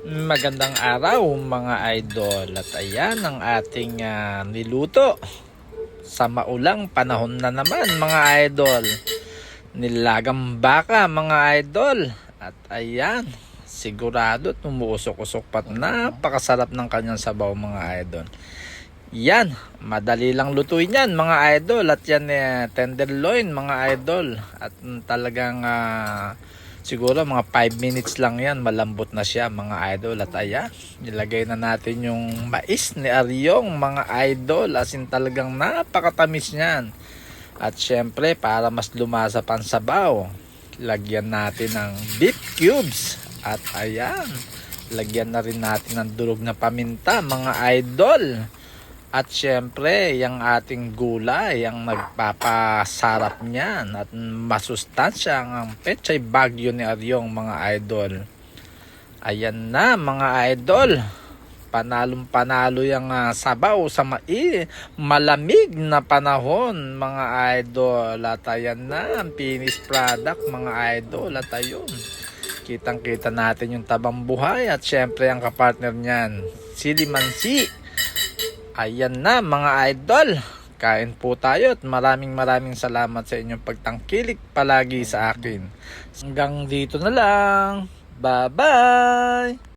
Magandang araw mga idol, at ayan ang ating niluto sa maulang panahon na naman mga idol. Nilagang baka mga idol, at ayan sigurado tumuusok-usok pat napakasarap ng kanyang sabaw mga idol. Yan, madali lang lutuin yan mga idol, at yan tenderloin mga idol, at talagang siguro mga 5 minutes lang yan, malambot na siya mga idol. At ayan, nilagay na natin yung mais ni Aryong mga idol, as in talagang napakatamis niyan. At syempre para mas lumasa pang sabaw, lagyan natin ng beef cubes. At ayan, lagyan na rin natin ng durog na paminta mga idol. At syempre, yung ating gulay, ang nagpapasarap niyan at masustansya ang Pechay Bagyo ni Aryong mga idol. Ayan na mga idol, panalong panalo yung sabaw sa malamig na panahon mga idol. At ayan na ang finished product mga idol. At ayun, kitang kita natin yung tabang buhay at syempre ang kapartner niyan, Sili Mansi. Ayan na mga idol, kain po tayo at maraming salamat sa inyong pagtangkilik palagi sa akin. Hanggang dito na lang. Bye bye!